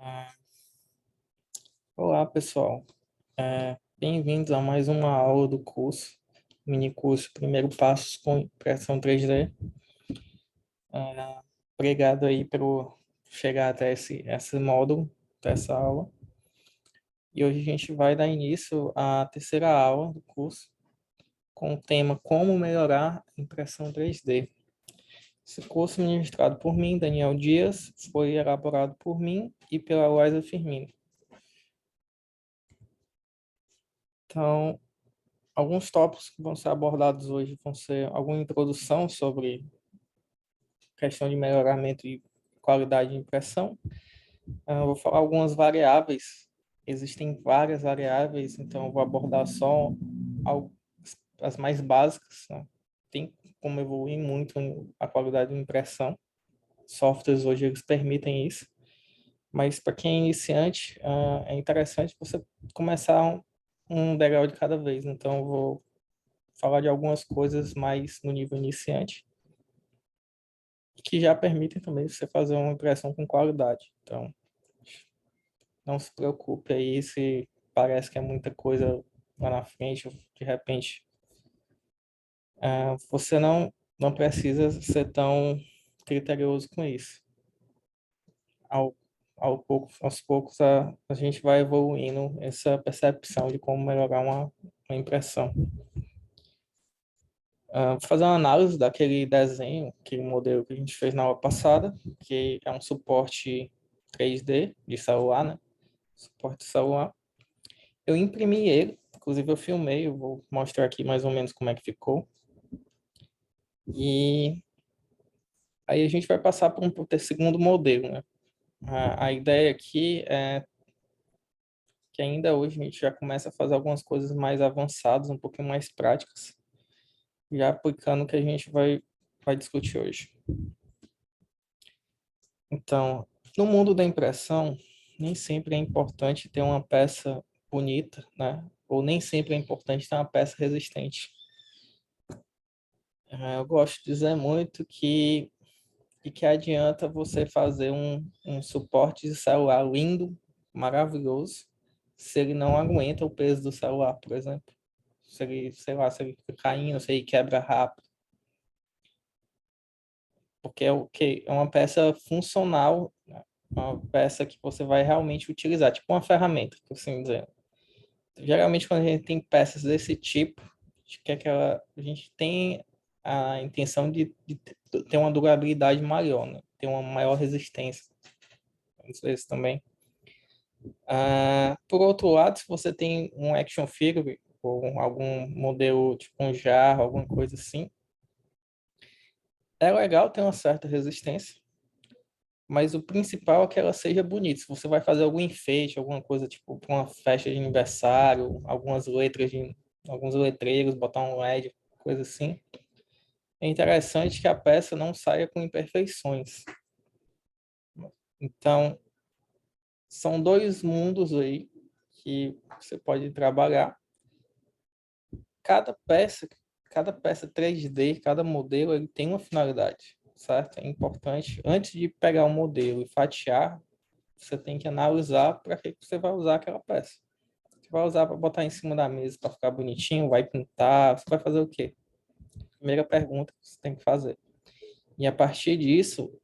Ah, Olá, pessoal. Bem-vindos a mais uma aula do curso, mini curso Primeiro Passos com Impressão 3D. Ah, Obrigado aí por chegar até esse módulo dessa aula. E hoje a gente vai dar início à terceira aula do curso, com o tema Como Melhorar a Impressão 3D. Esse curso ministrado por mim, Daniel Dias, foi elaborado por mim e pela Liza Firmino. Então, alguns tópicos que vão ser abordados hoje vão ser alguma introdução sobre questão de melhoramento e qualidade de impressão. Eu vou falar algumas variáveis. Existem várias variáveis, então eu vou abordar só as mais básicas, né? Tem como evoluir muito a qualidade de impressão. Softwares hoje eles permitem isso, mas para quem é iniciante, é interessante você começar um degrau de cada vez. Então eu vou falar de algumas coisas mais no nível iniciante, que já permitem também você fazer uma impressão com qualidade. Então, não se preocupe aí se parece que é muita coisa lá na frente, ou de repente, você não precisa ser tão criterioso com isso. Ao, aos poucos, a gente vai evoluindo essa percepção de como melhorar uma impressão. Vou fazer uma análise daquele desenho, aquele modelo que a gente fez na aula passada, que é um suporte 3D de celular, né? Suporte de celular. Eu imprimi ele, inclusive eu filmei, eu vou mostrar aqui mais ou menos como é que ficou. E aí a gente vai passar para um segundo modelo, né? A ideia aqui é que ainda hoje a gente já começa a fazer algumas coisas mais avançadas, um pouquinho mais práticas, já aplicando o que a gente vai discutir hoje. Então, no mundo da impressão, nem sempre é importante ter uma peça bonita, né? Ou nem sempre é importante ter uma peça resistente. Eu gosto de dizer muito que adianta você fazer um suporte de celular lindo, maravilhoso, se ele não aguenta o peso do celular, por exemplo. Se ele, sei lá, se ele fica caindo, se ele quebra rápido. Porque é uma peça funcional, né? Uma peça que você vai realmente utilizar, tipo uma ferramenta, por assim dizer. Geralmente, quando a gente tem peças desse tipo, a gente tem a intenção de ter uma durabilidade maior, né? Ter uma maior resistência. Às vezes também. Por outro lado, se você tem um action figure ou algum modelo tipo um jarro, alguma coisa assim, é legal ter uma certa resistência, mas o principal é que ela seja bonita. Se você vai fazer algum enfeite, alguma coisa tipo para uma festa de aniversário, alguns letreiros, botar um LED, coisa assim, é interessante que a peça não saia com imperfeições. Então, são dois mundos aí que você pode trabalhar. Cada peça, cada peça 3D, cada modelo, ele tem uma finalidade, certo? É importante, antes de pegar um modelo e fatiar, você tem que analisar para que você vai usar aquela peça. Você vai usar para botar em cima da mesa para ficar bonitinho, vai pintar, você vai fazer o quê? Primeira pergunta que você tem que fazer. E a partir disso,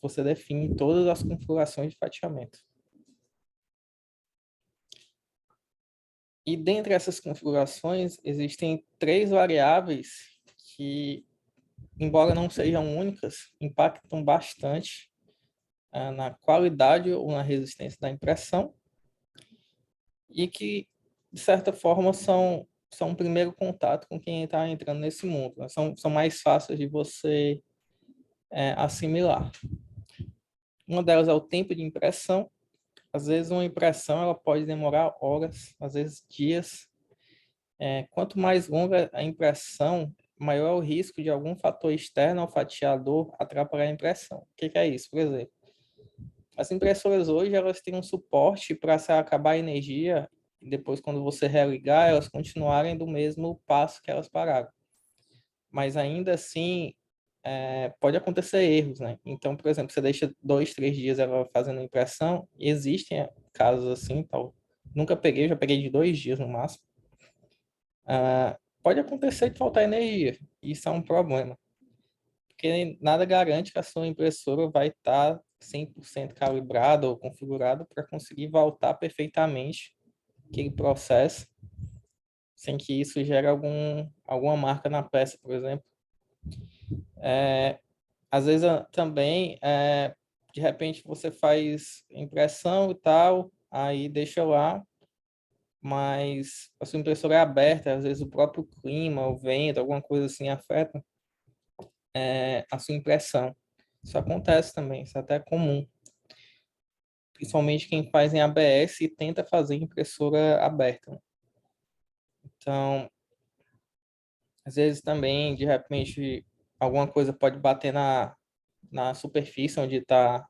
você define todas as configurações de fatiamento. E dentre essas configurações, existem três variáveis que, embora não sejam únicas, impactam bastante na qualidade ou na resistência da impressão e que, de certa forma, são um primeiro contato com quem está entrando nesse mundo, né? São mais fáceis de você assimilar. Uma delas é o tempo de impressão. Às vezes, uma impressão ela pode demorar horas, às vezes dias. Quanto mais longa a impressão, maior é o risco de algum fator externo ao fatiador atrapalhar a impressão. O que é isso? Por exemplo, as impressoras hoje elas têm um suporte para se acabar a energia e depois quando você religar elas continuarem do mesmo passo que elas pararam. Mas ainda assim, pode acontecer erros, né? Então, por exemplo, você deixa 2, 3 dias ela fazendo impressão, e existem casos assim, tal. Nunca peguei, já peguei de 2 dias no máximo. Pode acontecer de faltar energia, isso é um problema, porque nada garante que a sua impressora vai estar 100% calibrada ou configurada para conseguir voltar perfeitamente aquele processo, sem que isso gere alguma marca na peça, por exemplo. Às vezes também, de repente, você faz impressão e tal, aí deixa lá, mas a sua impressora é aberta, às vezes o próprio clima, o vento, alguma coisa assim afeta a sua impressão. Isso acontece também, isso é até comum. Principalmente quem faz em ABS e tenta fazer impressora aberta. Então, às vezes também, de repente, alguma coisa pode bater na superfície onde está a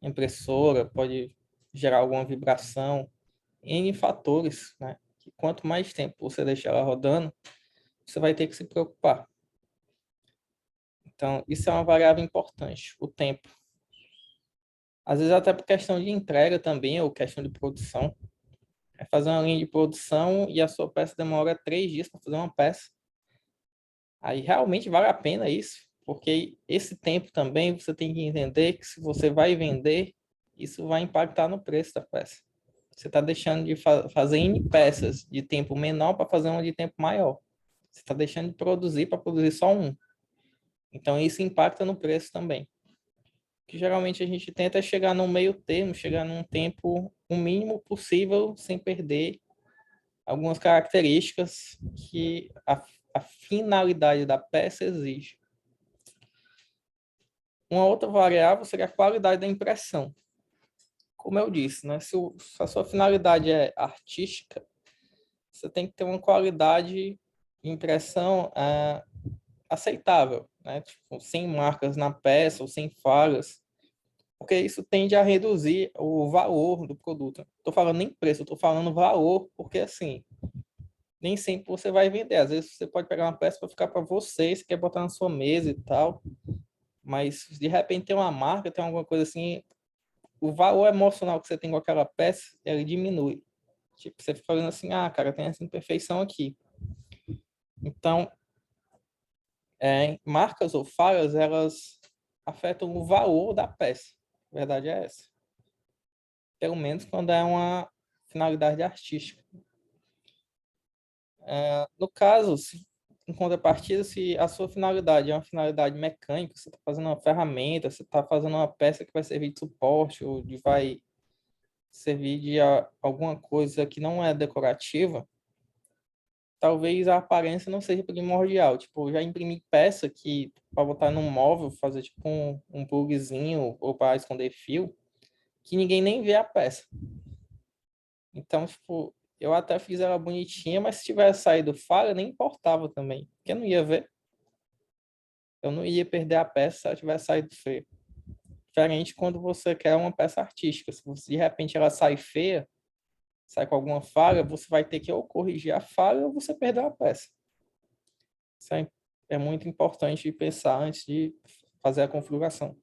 impressora, pode gerar alguma vibração, N fatores, né? Que quanto mais tempo você deixar ela rodando, você vai ter que se preocupar. Então, isso é uma variável importante, o tempo. Às vezes até por questão de entrega também, ou questão de produção. É fazer uma linha de produção e a sua peça demora 3 dias para fazer uma peça. Aí realmente vale a pena isso, porque esse tempo também você tem que entender que se você vai vender, isso vai impactar no preço da peça. Você está deixando de fazer N peças de tempo menor para fazer uma de tempo maior. Você está deixando de produzir para produzir só um. Então, isso impacta no preço também. O que geralmente a gente tenta é chegar no meio termo, chegar num tempo o mínimo possível, sem perder algumas características que a finalidade da peça exige. Uma outra variável seria a qualidade da impressão. Como eu disse, né? Se a sua finalidade é artística, você tem que ter uma qualidade de impressão aceitável, né? Tipo, sem marcas na peça ou sem falhas, porque isso tende a reduzir o valor do produto. Estou falando nem preço, estou falando valor, porque assim, nem sempre você vai vender. Às vezes você pode pegar uma peça para ficar para você, você quer botar na sua mesa e tal, mas de repente tem uma marca, tem alguma coisa assim, o valor emocional que você tem com aquela peça, ele diminui. Tipo, você fica olhando assim, cara, tem essa imperfeição aqui. Então, marcas ou falhas, elas afetam o valor da peça. A verdade é essa. Pelo menos quando é uma finalidade artística. No caso, em contrapartida, se a sua finalidade é uma finalidade mecânica, você está fazendo uma ferramenta, você está fazendo uma peça que vai servir de suporte ou vai servir de alguma coisa que não é decorativa, talvez a aparência não seja primordial. Tipo, eu já imprimi peça que para botar num móvel, fazer tipo um plugzinho ou para esconder fio, que ninguém nem vê a peça. Então, tipo, eu até fiz ela bonitinha, mas se tivesse saído falha, nem importava também, porque eu não ia ver. Eu não ia perder a peça se ela tivesse saído feia. Diferente quando você quer uma peça artística. Se você, de repente ela sai feia, sai com alguma falha, você vai ter que ou corrigir a falha ou você perder a peça. Isso é muito importante pensar antes de fazer a configuração.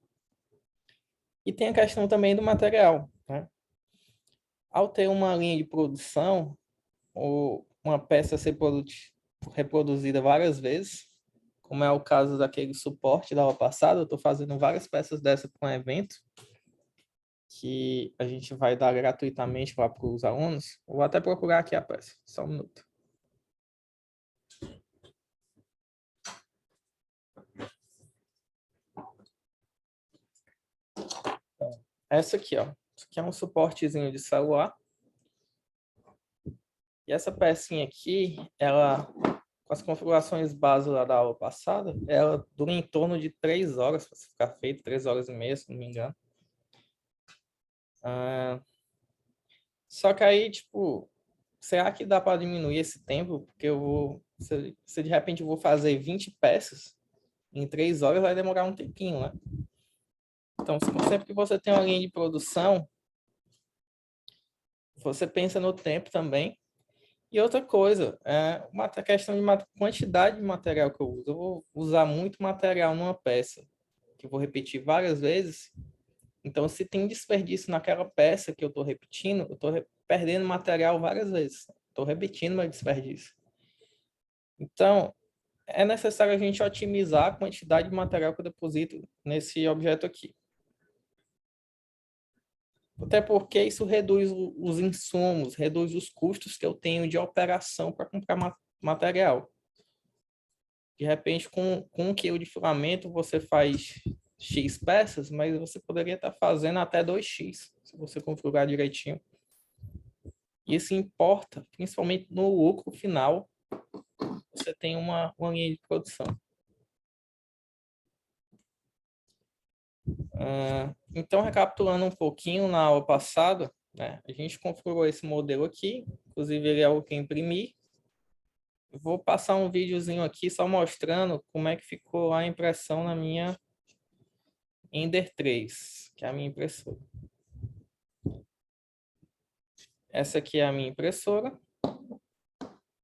E tem a questão também do material, né? Ao ter uma linha de produção, ou uma peça ser reproduzida várias vezes, como é o caso daquele suporte da aula passada, eu estou fazendo várias peças dessa para um evento, que a gente vai dar gratuitamente lá para os alunos. Vou até procurar aqui a peça, só um minuto. Então, essa aqui, ó. Isso aqui é um suportezinho de celular. E essa pecinha aqui, ela, com as configurações básicas lá da aula passada, ela dura em torno de 3 horas para ficar feito, 3 horas e meia, se não me engano. Só que aí, tipo, será que dá para diminuir esse tempo? Porque se de repente eu vou fazer 20 peças, em 3 horas vai demorar um tempinho, né? Então, sempre que você tem uma linha de produção, você pensa no tempo também E outra coisa, é uma questão de quantidade de material que eu uso. Eu vou usar muito material numa peça, que eu vou repetir várias vezes. Então, se tem desperdício naquela peça que eu estou repetindo, eu estou perdendo material várias vezes. Estou repetindo meu desperdício. Então, é necessário a gente otimizar a quantidade de material que eu deposito nesse objeto aqui. Até porque isso reduz os insumos, reduz os custos que eu tenho de operação para comprar material. De repente, com 1 quilo de filamento, você faz X peças, mas você poderia estar fazendo até 2x, se você configurar direitinho. Isso importa, principalmente no lucro final, você tem uma linha de produção. Então, recapitulando um pouquinho, na aula passada, né, a gente configurou esse modelo aqui, inclusive ele é o que eu imprimi. Eu vou passar um videozinho aqui só mostrando como é que ficou a impressão na minha Ender 3, que é a minha impressora. Essa aqui é a minha impressora.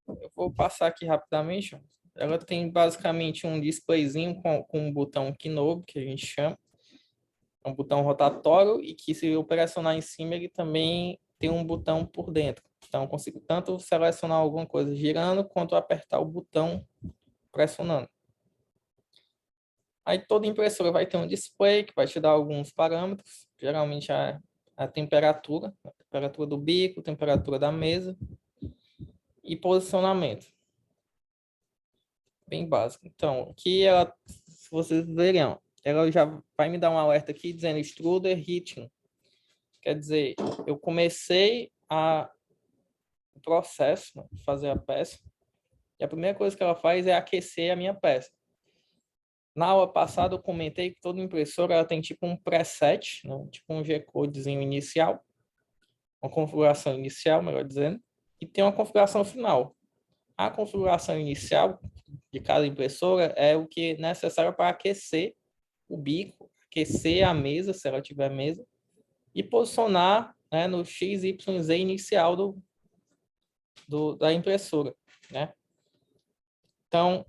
Eu vou passar aqui rapidamente. Ela tem basicamente um displayzinho com um botão Knob, que a gente chama. É um botão rotatório e que, se eu pressionar em cima, ele também tem um botão por dentro. Então, eu consigo tanto selecionar alguma coisa girando, quanto apertar o botão pressionando. Aí toda impressora vai ter um display que vai te dar alguns parâmetros, geralmente a temperatura do bico, temperatura da mesa e posicionamento. Bem básico. Então, aqui ela, se vocês verem, ela já vai me dar um alerta aqui dizendo extruder heating. Quer dizer, eu comecei o processo, né, de fazer a peça, e a primeira coisa que ela faz é aquecer a minha peça. Na aula passada eu comentei que toda impressora ela tem tipo um preset, né, tipo um G-codezinho inicial, uma configuração inicial, melhor dizendo, e tem uma configuração final. A configuração inicial de cada impressora é o que é necessário para aquecer o bico, aquecer a mesa, se ela tiver mesa, e posicionar, né, no XYZ inicial da impressora, né? Então,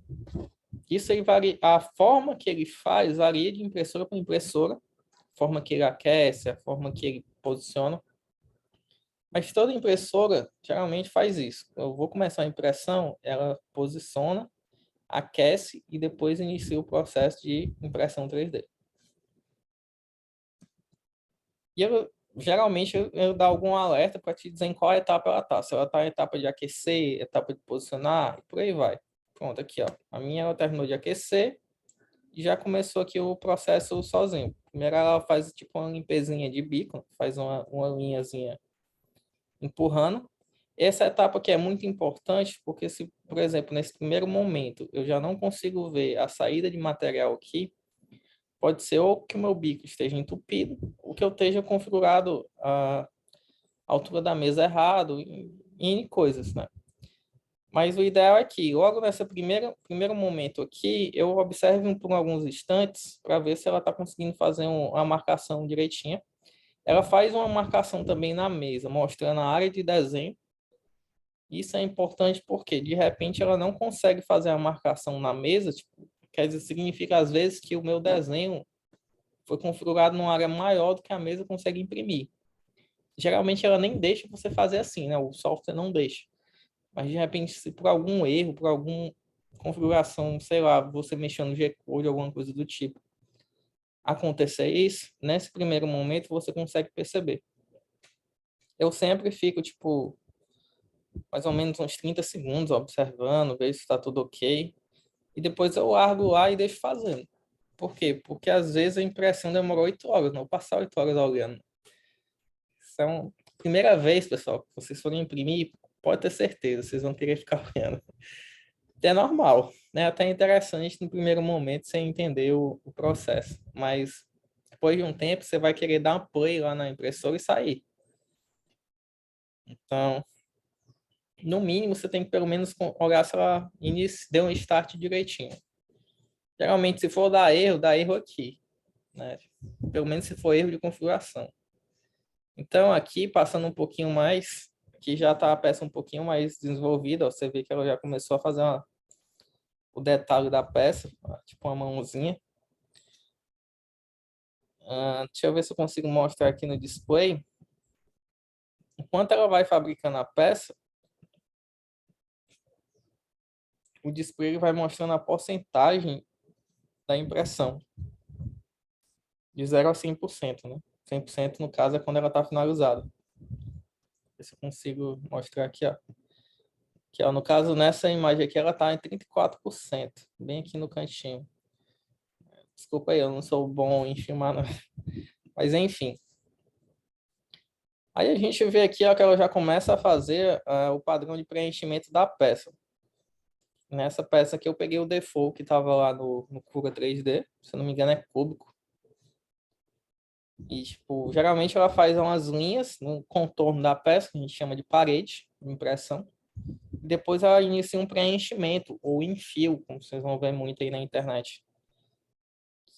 isso aí varia, a forma que ele faz varia de impressora para impressora, a forma que ele aquece, a forma que ele posiciona. Mas toda impressora geralmente faz isso. Eu vou começar a impressão, ela posiciona, aquece e depois inicia o processo de impressão 3D. E geralmente eu dou algum alerta para te dizer em qual etapa ela está. Se ela está em etapa de aquecer, etapa de posicionar, e por aí vai. Pronto, aqui, ó. A minha ela terminou de aquecer e já começou aqui o processo sozinho. Primeiro ela faz tipo uma limpezinha de bico, faz uma linhazinha empurrando. Essa etapa aqui é muito importante porque, se, por exemplo, nesse primeiro momento eu já não consigo ver a saída de material aqui, pode ser ou que o meu bico esteja entupido, ou que eu esteja configurado a altura da mesa errado, N coisas, né? Mas o ideal é que, logo nesse primeiro momento aqui, eu observe por alguns instantes para ver se ela está conseguindo fazer uma marcação direitinha. Ela faz uma marcação também na mesa, mostrando a área de desenho. Isso é importante porque, de repente, ela não consegue fazer a marcação na mesa, tipo, quer dizer, significa às vezes que o meu desenho foi configurado numa área maior do que a mesa consegue imprimir. Geralmente ela nem deixa você fazer assim, né? O software não deixa. Mas de repente, se por algum erro, por alguma configuração, sei lá, você mexendo no G-Code, alguma coisa do tipo, acontecer isso, nesse primeiro momento você consegue perceber. Eu sempre fico, tipo, mais ou menos uns 30 segundos observando, ver se está tudo ok. E depois eu largo lá e deixo fazendo. Por quê? Porque às vezes a impressão demorou 8 horas, não passar 8 horas olhando. Então, primeira vez, pessoal, que vocês forem imprimir, pode ter certeza, vocês vão querer ficar olhando. É normal, né? Até interessante no primeiro momento você entender o processo, mas depois de um tempo você vai querer dar um play lá na impressora e sair. Então, no mínimo, você tem que pelo menos olhar se ela deu um start direitinho. Geralmente, se for dar erro, dá erro aqui, né? Pelo menos se for erro de configuração. Então, aqui, passando um pouquinho mais, Aqui já está a peça um pouquinho mais desenvolvida, ó, você vê que ela já começou a fazer o detalhe da peça, ó, tipo uma mãozinha. Deixa eu ver se eu consigo mostrar aqui no display. Enquanto ela vai fabricando a peça, o display vai mostrando a porcentagem da impressão, de 0 a 100%, né? 100% no caso é quando ela está finalizada. Ver se eu consigo mostrar aqui, ó. Que, ó, no caso, nessa imagem aqui, ela está em 34%, bem aqui no cantinho. Desculpa aí, eu não sou bom em filmar, não. Mas enfim. Aí a gente vê aqui, ó, que ela já começa a fazer o padrão de preenchimento da peça. Nessa peça aqui eu peguei o default que estava lá no Cura 3D, se eu não me engano é cúbico. E, tipo, geralmente ela faz umas linhas no contorno da peça, que a gente chama de parede, de impressão. E depois ela inicia um preenchimento, ou infio, como vocês vão ver muito aí na internet.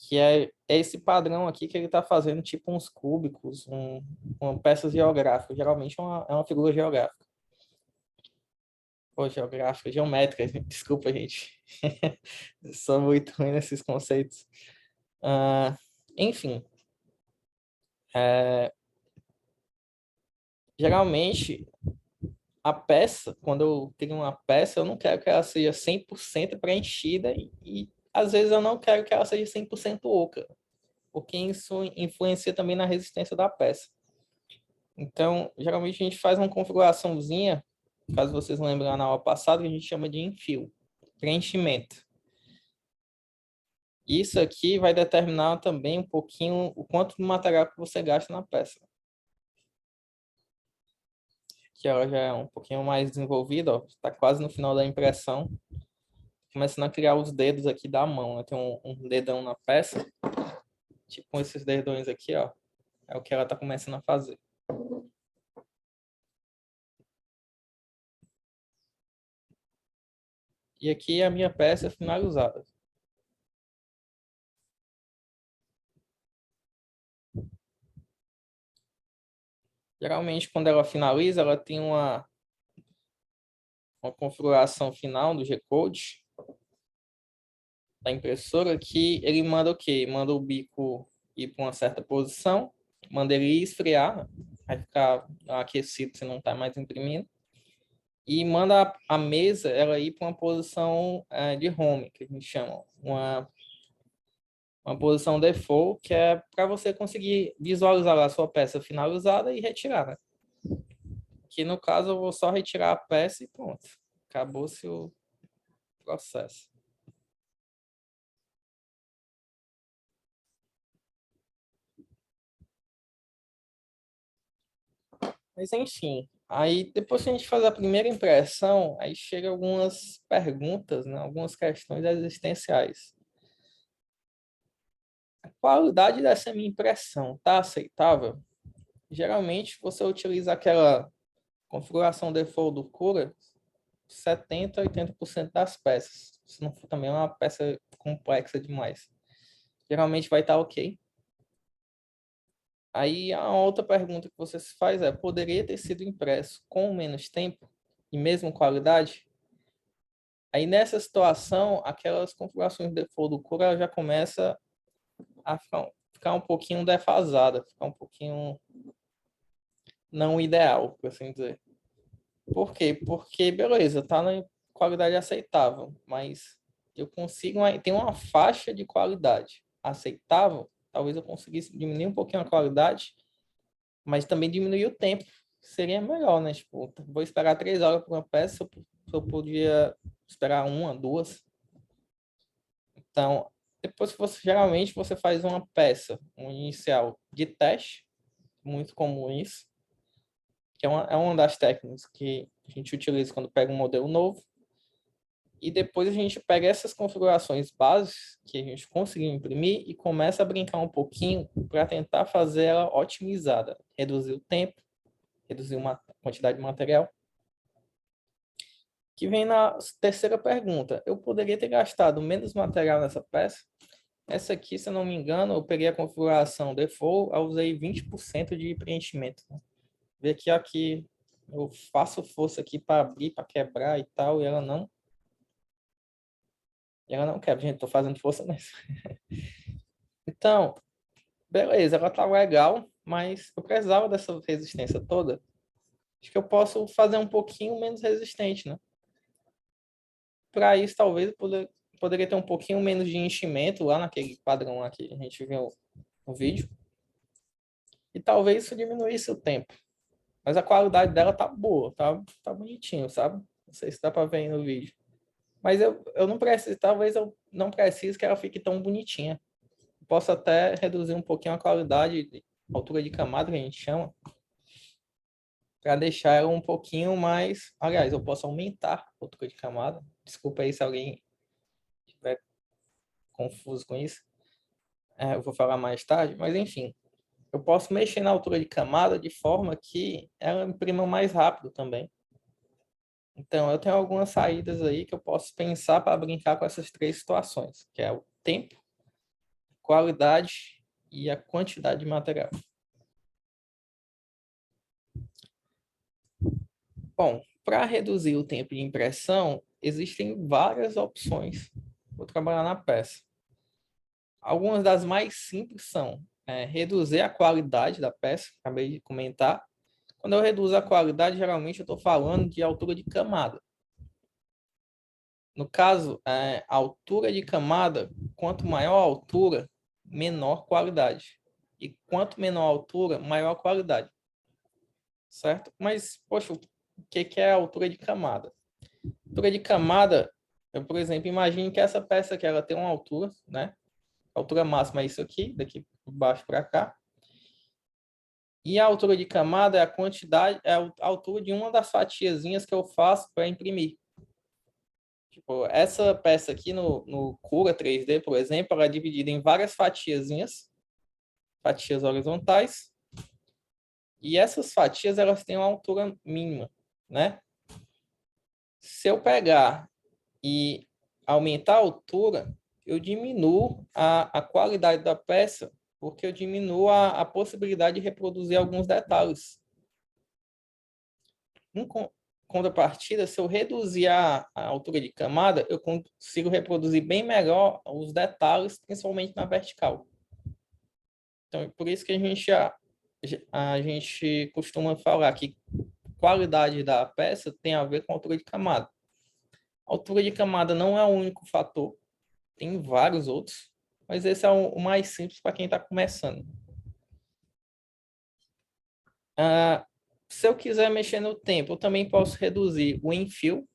Que é esse padrão aqui que ele está fazendo, tipo uns cúbicos, uma peça geográfica. Geralmente é uma figura geográfica. Ou geográfica, geométrica, desculpa, gente. Sou muito ruim nesses conceitos. Enfim. Geralmente, a peça, quando eu tenho uma peça, eu não quero que ela seja 100% preenchida e às vezes eu não quero que ela seja 100% oca, porque isso influencia também na resistência da peça. Então, geralmente a gente faz uma configuraçãozinha, caso vocês lembrem na aula passada, que a gente chama de infio, preenchimento. Isso aqui vai determinar também um pouquinho o quanto de material que você gasta na peça. Que ela já é um pouquinho mais desenvolvida, está quase no final da impressão. Começando a criar os dedos aqui da mão, né? Tem um dedão na peça, tipo com esses dedões aqui, ó. É o que ela está começando a fazer. E aqui é a minha peça finalizada. Geralmente, quando ela finaliza, ela tem uma configuração final do G-Code da impressora que ele manda o quê? Manda o bico ir para uma certa posição, manda ele esfriar, vai ficar aquecido, você não está mais imprimindo, e manda a mesa ela ir para uma posição de home, que a gente chama, uma posição default, que é para você conseguir visualizar a sua peça finalizada e retirar, né? Que no caso eu vou só retirar a peça e pronto. Acabou-se o processo. Mas enfim, aí depois que a gente faz a primeira impressão, aí chega algumas perguntas, né? Algumas questões existenciais. A qualidade dessa minha impressão tá aceitável? Geralmente você utiliza aquela configuração default do Cura, 70 a 80% das peças. Se não for também uma peça complexa demais. Geralmente vai estar ok. Aí a outra pergunta que você se faz é: poderia ter sido impresso com menos tempo e mesmo qualidade? Aí nessa situação, aquelas configurações de default do Cura já começa a ficar um pouquinho defasada, ficar um pouquinho não ideal, por assim dizer. Por quê? Porque, beleza, tá na qualidade aceitável, mas eu consigo, tem uma faixa de qualidade aceitável, talvez eu conseguisse diminuir um pouquinho a qualidade, mas também diminuir o tempo, seria melhor, né? Tipo, vou esperar 3 horas por uma peça, eu podia esperar uma, duas. Então, depois que geralmente você faz uma peça, um inicial de teste, muito comum isso, que é uma das técnicas que a gente utiliza quando pega um modelo novo. E depois a gente pega essas configurações básicas que a gente conseguiu imprimir e começa a brincar um pouquinho para tentar fazer ela otimizada, reduzir o tempo, reduzir uma quantidade de material. Que vem na terceira pergunta. Eu poderia ter gastado menos material nessa peça? Essa aqui, se eu não me engano, eu peguei a configuração default, eu usei 20% de preenchimento. Vê que aqui Eu faço força aqui para abrir, para quebrar e tal, e ela não quebra. Gente, tô fazendo força nessa. Então, beleza, ela tá legal, mas eu precisava dessa resistência toda. Acho que eu posso fazer um pouquinho menos resistente, né? Para isso, talvez poderia ter um pouquinho menos de enchimento lá naquele padrão lá que a gente viu no vídeo. E talvez isso diminuísse o tempo. Mas a qualidade dela tá boa, tá bonitinho, sabe? Não sei se dá para ver aí no vídeo. Mas eu não preciso, talvez eu não precise que ela fique tão bonitinha. Posso até reduzir um pouquinho a qualidade, a altura de camada que a gente chama, para deixar ela um pouquinho mais. Aliás, eu posso aumentar a altura de camada. Desculpa aí se alguém estiver confuso com isso. Eu vou falar mais tarde, mas enfim. Eu posso mexer na altura de camada de forma que ela imprima mais rápido também. Então, eu tenho algumas saídas aí que eu posso pensar para brincar com essas três situações, que é o tempo, qualidade e a quantidade de material. Bom, para reduzir o tempo de impressão, existem várias opções. Vou trabalhar na peça. Algumas das mais simples são reduzir a qualidade da peça, acabei de comentar. Quando eu reduzo a qualidade, geralmente eu estou falando de altura de camada. No caso, a altura de camada, quanto maior a altura, menor qualidade. E quanto menor a altura, maior qualidade. Certo? Mas, poxa, o que é a altura de camada? A altura de camada, eu, por exemplo, imagine que essa peça aqui, ela tem uma altura, né? A altura máxima é isso aqui, daqui por baixo para cá. E a altura de camada é a quantidade, é a altura de uma das fatiazinhas que eu faço para imprimir. Tipo, essa peça aqui no Cura 3D, por exemplo, ela é dividida em várias fatiazinhas, fatias horizontais, e essas fatias elas têm uma altura mínima, né? Se eu pegar e aumentar a altura, eu diminuo a qualidade da peça, porque eu diminuo a possibilidade de reproduzir alguns detalhes. Em contrapartida, se eu reduzir a altura de camada, eu consigo reproduzir bem melhor os detalhes, principalmente na vertical. Então, é por isso que a gente costuma falar que qualidade da peça tem a ver com a altura de camada. A altura de camada não é o único fator, tem vários outros, mas esse é o mais simples para quem está começando. Se eu quiser mexer no tempo, eu também posso reduzir o infill.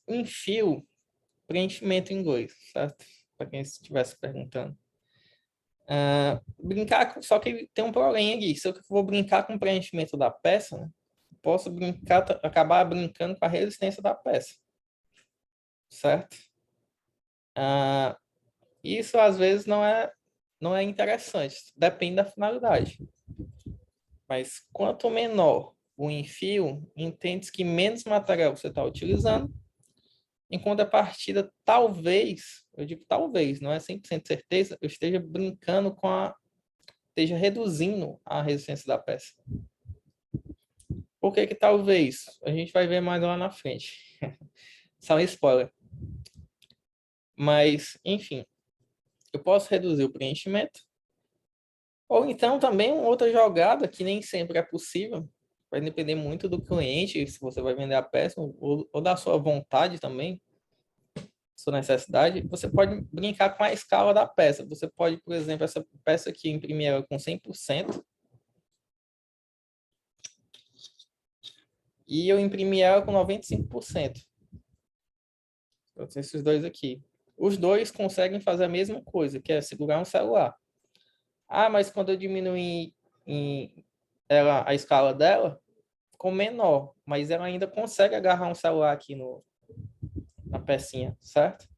Infill, preenchimento em inglês, certo? Para quem estivesse perguntando. Só que tem um problema aqui. Se eu for brincar com o preenchimento da peça, né, posso acabar brincando com a resistência da peça, certo? Isso às vezes não é interessante, depende da finalidade. Mas quanto menor o enfio, entende que menos material você está utilizando, em contrapartida, talvez, eu digo talvez, não é 100% certeza, eu esteja brincando esteja reduzindo a resistência da peça. Por que talvez? A gente vai ver mais lá na frente. Só um spoiler. Mas, enfim, eu posso reduzir o preenchimento. Ou então também uma outra jogada que nem sempre é possível. Vai depender muito do cliente, se você vai vender a peça, ou da sua vontade também, sua necessidade. Você pode brincar com a escala da peça. Você pode, por exemplo, essa peça aqui, imprimir ela com 100%. E eu imprimi ela com 95%. Então, esses dois aqui. Os dois conseguem fazer a mesma coisa, que é segurar um celular. Mas quando eu diminuí a escala dela, ficou menor. Mas ela ainda consegue agarrar um celular aqui na pecinha, certo?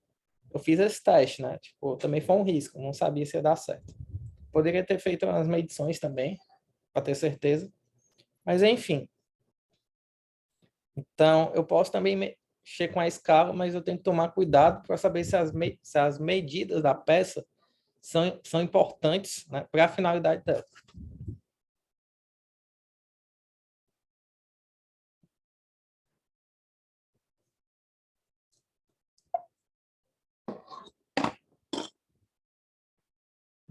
Eu fiz esse teste, né? Tipo, também foi um risco, não sabia se ia dar certo. Poderia ter feito umas medições também, para ter certeza. Mas enfim. Então, eu posso também mexer com a escala, mas eu tenho que tomar cuidado para saber se as medidas da peça são importantes, né, para a finalidade dela.